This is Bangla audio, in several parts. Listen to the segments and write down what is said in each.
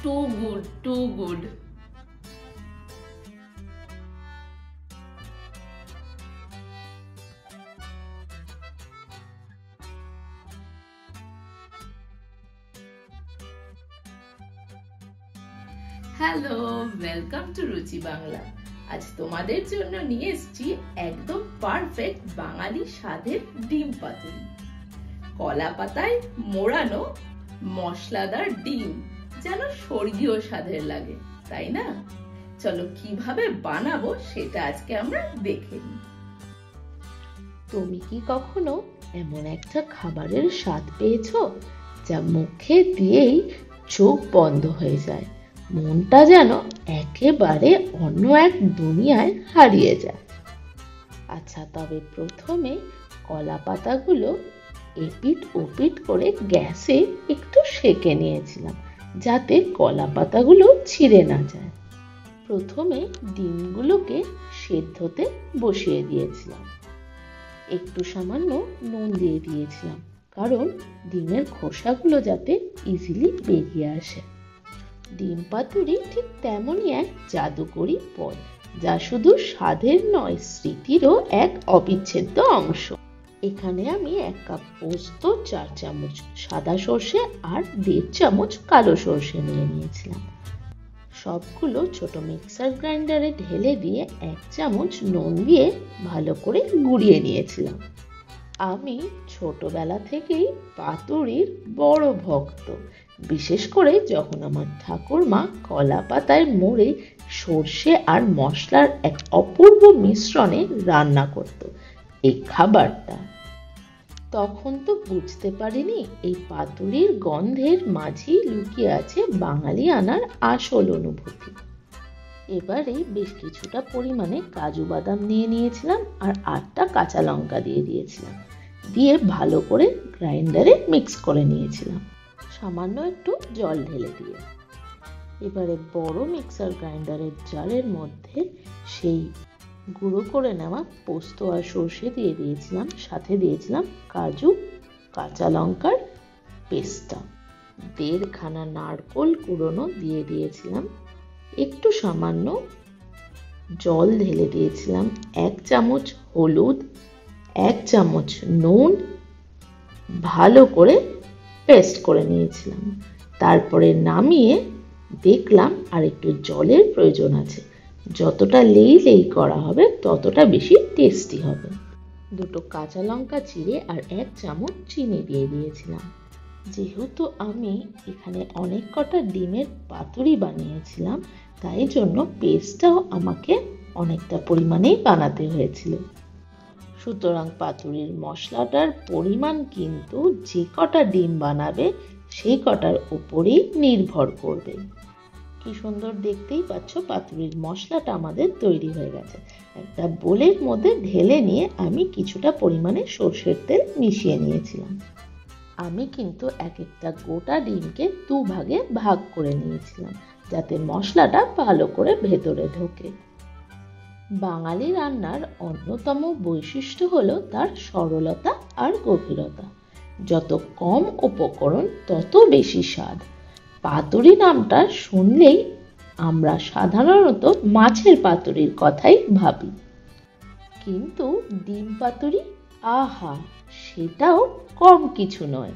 Too good, too good. Hello, welcome to রুচি বাংলা। আজ তোমাদের জন্য নিয়ে এসেছি একদম পারফেক্ট বাঙালি স্বাদের ডিম পাতুরি। কলা পাতায় মোড়ানো মশলাদার ডিম যেন স্বর্গীয় স্বাদের লাগে, তাই না? চলো কিভাবে বানাবো সেটা আজকে আমরা দেখে নিই। তুমি কি কখনো এমন একটা খাবারের স্বাদ পেয়েছো যা মুখে দিয়েই চোখ বন্ধ হয়ে যায়, মনটা যেন একেবারে অন্য এক দুনিয়ায় হারিয়ে যায়? আচ্ছা, তবে প্রথমে কলা পাতাগুলো এপিট ওপিট করে গ্যাসে একটু সেঁকে নিয়েছিলাম, যাতে কলা পাতাগুলো ছিঁড়ে না যায়। প্রথমে ডিমগুলোকে সেদ্ধতে বসিয়ে দিয়েছিলাম। একটু সামান্য নুন দিয়ে দিয়েছিলাম, কারণ ডিমের খোসাগুলো যাতে ইজিলি বেরিয়ে আসে। ডিম পাতুরি ঠিক তেমনই এক জাদুকরী পদ, যা শুধু স্বাদের নয়, স্মৃতিরও এক অবিচ্ছেদ্য অংশ। এখানে আমি 1 কাপ পোস্ত, 4 চামচ সাদা সর্ষে আর 1.5 চামচ কালো সর্ষে নিয়ে নিয়েছিলাম। সবগুলো ছোট মিক্সার গ্রাইন্ডারে ঢেলে দিয়ে 1 চামচ নুন দিয়ে ভালো করে গুঁড়িয়ে নিয়েছিলাম। আমি ছোটবেলা থেকেই পাতুরির বড় ভক্ত, বিশেষ করে যখন আমার ঠাকুরমা কলা পাতায় মুড়ে সর্ষে আর মশলার এক অপূর্ব মিশ্রণে রান্না করত এই খাবারটা। তখন তো বুঝতে পারিনি এই পাতুরির গন্ধের মাঝেই লুকিয়ে আছে বাঙালি আনার আসল অনুভূতি। এবারে বেশ কিছুটা পরিমাণে কাজু বাদাম নিয়ে নিয়েছিলাম আর 8টা কাঁচা লঙ্কা দিয়ে দিয়েছিলাম, দিয়ে ভালো করে গ্রাইন্ডারে মিক্স করে নিয়েছিলাম, সামান্য একটু জল ঢেলে দিয়ে। এবারে বড় মিক্সার গ্রাইন্ডারের জারের মধ্যে সেই গুঁড়ো করে নেওয়া পোস্ত আর সর্ষে দিয়ে দিয়েছিলাম, সাথে দিয়েছিলাম কাজু, কাঁচা লঙ্কার পেস্টটা, 1.5 খানা নারকোল কুড়োনো দিয়ে দিয়েছিলাম, একটু সামান্য জল ঢেলে দিয়েছিলাম, 1 চামচ হলুদ, 1 চামচ নুন, ভালো করে পেস্ট করে নিয়েছিলাম। তারপরে নামিয়ে দেখলাম আর একটু জলের প্রয়োজন আছে, যতটা লেই করা হবে ততটা বেশি টেস্টি হবে। 2টো কাঁচা লঙ্কা চিড়ে আর 1 চামচ চিনি দিয়ে দিয়েছিলাম। যেহেতু আমি এখানে অনেক কটা ডিমের পাতুরি বানিয়েছিলাম, তাই জন্য পেস্টটাও আমাকে অনেকটা পরিমাণেই বানাতে হয়েছিল। সুতরাং পাতুরির মশলাটার পরিমাণ কিন্তু যে কটা ডিম বানাবে সেই কটার উপরেই নির্ভর করবে। কি সুন্দর, দেখতেই পাচ্ছ পাতুরির মশলাটা আমাদের তৈরি হয়ে গেছে। একটা বোলের মধ্যে ঢেলে নিয়ে আমি কিছুটা পরিমাণে সর্ষের তেল মিশিয়ে নিয়েছিলাম। আমি কিন্তু একটা গোটা ডিমকে 2 ভাগে ভাগ করে নিয়েছিলাম, যাতে মশলাটা ভালো করে ভেতরে ঢোকে। বাঙালি রান্নার অন্যতম বৈশিষ্ট্য হলো তার সরলতা আর গভীরতা। যত কম উপকরণ তত বেশি স্বাদ। পাতুরি নামটা শুনলেই আমরা সাধারণত মাছের পাতুরির কথাই ভাবি, কিন্তু ডিম পাতুরি, আহা, সেটাও কম কিছু নয়।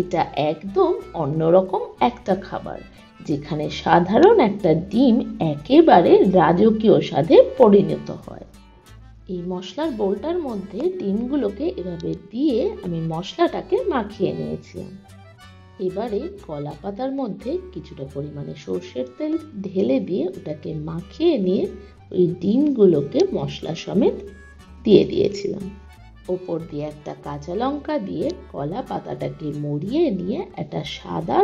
এটা একদম অন্যরকম একটা খাবার, যেখানে সাধারণ একটা ডিম একেবারে রাজকীয় স্বাদে পরিণত হয়। এই মশলার বোলটার মধ্যে ডিমগুলোকে এভাবে দিয়ে আমি মশলাটাকে মাখিয়ে নিয়েছিলাম। এবারে কলা পাতার মধ্যে কিছুটা পরিমাণে সর্ষের তেল ঢেলে দিয়ে ওটাকে মাখিয়ে নিয়ে ওই ডিমগুলোকে মশলা সমেত দিয়ে দিয়েছিলাম। ওপর দিয়ে একটা কাঁচা লঙ্কা দিয়ে কলা পাতাটাকে মুড়িয়ে নিয়ে একটা সাদা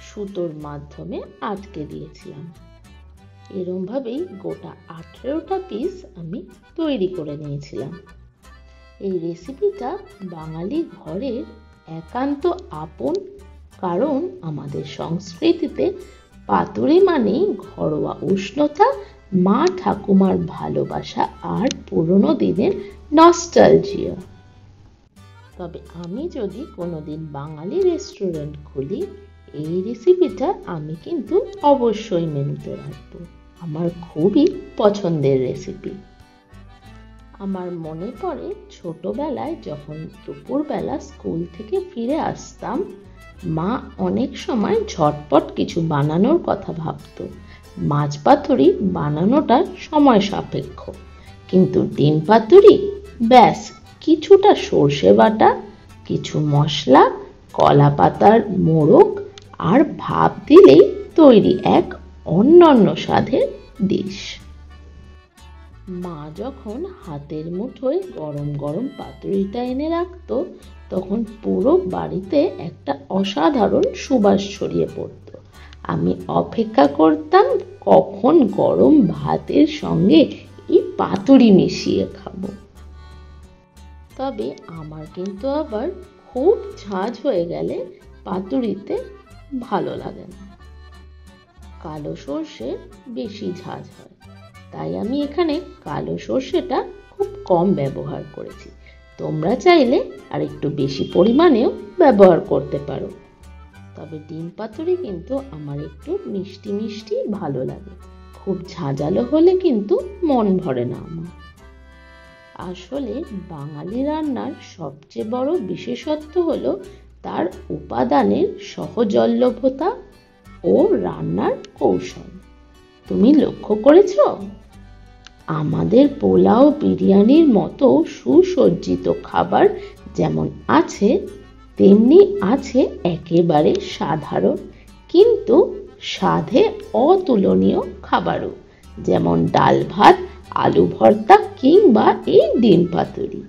সুতোর মাধ্যমে আটকে দিয়েছিলাম। এরমভাবেই গোটা 18টা পিস আমি তৈরি করে নিয়েছিলাম। এই রেসিপিটা বাঙালি ঘরের একান্ত আপন, কারণ আমাদের সংস্কৃতিতে পাতুরি মানেই ঘরোয়া উষ্ণতা, মা ঠাকুমার ভালোবাসা আর পুরনো দিনের নস্টালজিয়া। তবে আমি যদি কোনোদিন বাঙালি রেস্টুরেন্ট খুলি, এই রেসিপিটা আমি কিন্তু অবশ্যই মেনুতে রাখবো। আমার খুবই পছন্দের রেসিপি। আমার মনে পড়ে ছোটবেলায় যখন দুপুরবেলা স্কুল থেকে ফিরে আসতাম, মা অনেক সময় ঝটপট কিছু বানানোর কথা ভাবতো। মাছ পাতুরি বানানোটা সময় সাপেক্ষ, কিন্তু ডিম পাতুরি ব্যাস কিছুটা সর্ষে বাটা, কিছু মশলা, কলা পাতার মোড়ক আর ভাপ দিলেই তৈরি এক অনন্য স্বাদের ডিশ। মা যখন হাতের মুঠোয় গরম গরম পাতুরিটা এনে রাখতো, তখন পুরো বাড়িতে একটা অসাধারণ সুবাস ছড়িয়ে পড়তো। আমি অপেক্ষা করতাম কখন গরম ভাতের সঙ্গে এই পাতুরি মিশিয়ে খাবো। তবে আমার কিন্তু আবার খুব ঝাঁঝ হয়ে গেলে পাতুরিতে ভালো লাগে না। কালো সর্ষে বেশি ঝাঁঝ হয়, তাই আমি এখানে কালো সর্ষেটা খুব কম ব্যবহার করেছি। তোমরা চাইলে আর একটু বেশি পরিমাণেও ব্যবহার করতে পারো। তবে ডিম পাতুরি কিন্তু আমার একটু মিষ্টি মিষ্টি ভালো লাগে, খুব ঝাঁঝালো হলে কিন্তু মন ভরে না আমার। আসলে বাঙালি রান্নার সবচেয়ে বড় বিশেষত্ব হলো তার উপাদানের সহজলভ্যতা ও রান্নার কৌশল। তুমি লক্ষ্য করেছো? আমাদের পোলাও বিরিয়ানির মতো সুসজ্জিত খাবার যেমন আছে, তেমনি আছে একেবারে সাধারণ কিন্তু স্বাদে অতুলনীয় খাবারও, যেমন ডাল ভাত, আলু ভর্তা কিংবা এই ডিম পাতুরি।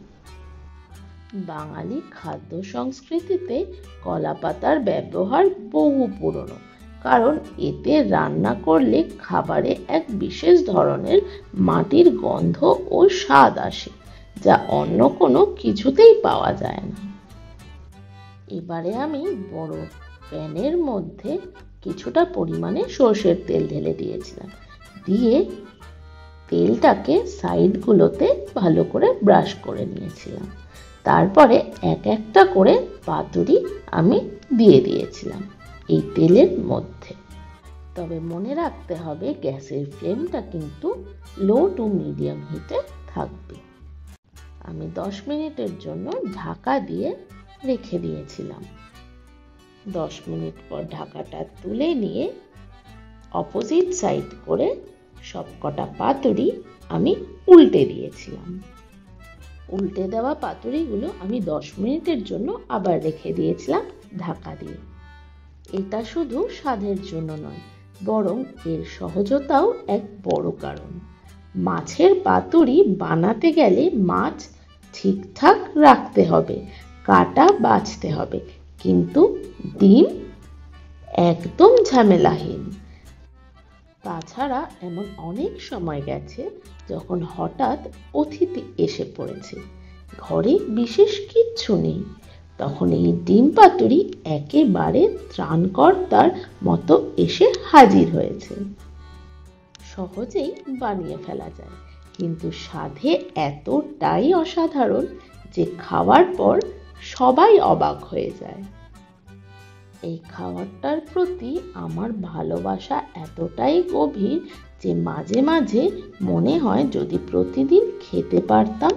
বাঙালি খাদ্য সংস্কৃতিতে কলা পাতার ব্যবহার বহু পুরনো, কারণ এতে রান্না করলে খাবারে এক বিশেষ ধরনের মাটির গন্ধ ও স্বাদ আসে, যা অন্য কোনো কিছুতেই পাওয়া যায় না। এবারে আমি বড় প্যানের মধ্যে কিছুটা পরিমাণে সর্ষের তেল ঢেলে দিয়েছিলাম, দিয়ে তেলটাকে সাইডগুলোতে ভালো করে ব্রাশ করে নিয়েছিলাম। তারপরে এক একটা করে পাতুরি আমি দিয়ে দিয়েছিলাম এই তেলের মধ্যে। তবে মনে রাখতে হবে গ্যাসের ফ্লেমটা কিন্তু লো টু মিডিয়াম হিটে থাকবে। আমি 10 মিনিটের জন্য ঢাকা দিয়ে রেখে দিয়েছিলাম। 10 মিনিট পর ঢাকাটা তুলে নিয়ে অপোজিট সাইড করে সবকটা পাতুরি আমি উল্টে দিয়েছিলাম। উল্টে দেওয়া পাতুরিগুলো আমি 10 মিনিটের জন্য আবার রেখে দিয়েছিলাম ঢাকা দিয়ে। এটা শুধু স্বাদের জন্য নয়, বরং এর সহজতাও এক বড় কারণ। মাছের পাতুরি বানাতে গেলে মাছ ঠিকঠাক রাখতে হবে, কাটা বাছতে হবে, কিন্তু ডিম একদম ঝামেলাহীন। তাছাড়া এমন অনেক সময় গেছে যখন হঠাৎ অতিথি এসে পড়েছে, ঘরে বিশেষ কিচ্ছু নেই, তখন এই ডিম পাতুরি একেবারে ত্রাণকর্তার মতো এসে হাজির হয়েছে। সহজেই বানিয়ে ফেলা যায়, কিন্তু স্বাদে এতটাই অসাধারণ যে খাওয়ার পর সবাই অবাক হয়ে যায়। এই খাবারটার প্রতি আমার ভালোবাসা এতটাই গভীর যে মাঝে মাঝে মনে হয় যদি প্রতিদিন খেতে পারতাম।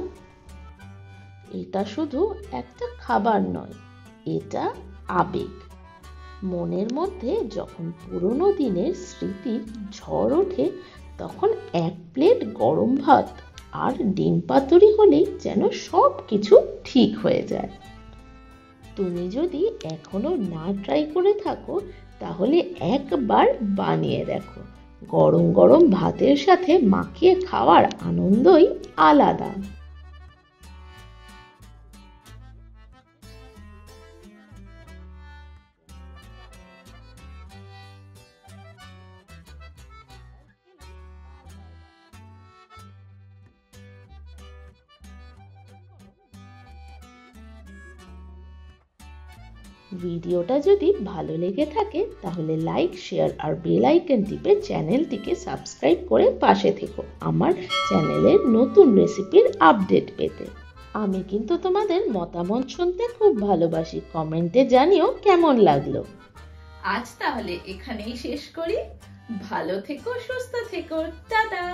এটা শুধু একটা খাবার নয়, এটা আবেগ। মনের মধ্যে যখন পুরনো দিনের স্মৃতির ঝড় ওঠে, তখন এক প্লেট গরম ভাত আর ডিম পাতুরি হলেই যেন সব কিছু ঠিক হয়ে যায়। তুমি যদি এখনো না ট্রাই করে থাকো, তাহলে একবার বানিয়ে দেখো। গরম গরম ভাতের সাথে মাখিয়ে খাওয়ার আনন্দই আলাদা। ভিডিওটা যদি ভালো লেগে থাকে তাহলে লাইক, শেয়ার আর বেল আইকন টিপে চ্যানেলটিকে সাবস্ক্রাইব করে পাশে থেকো আমার চ্যানেলের নতুন রেসিপির আপডেট পেতে। আমি কিন্তু তোমাদের মতামত শুনতে খুব ভালোবাসি, কমেন্টে জানিও কেমন লাগলো। আজ তাহলে এখানেই শেষ করি। ভালো থেকো, সুস্থ থেকো, টাটা।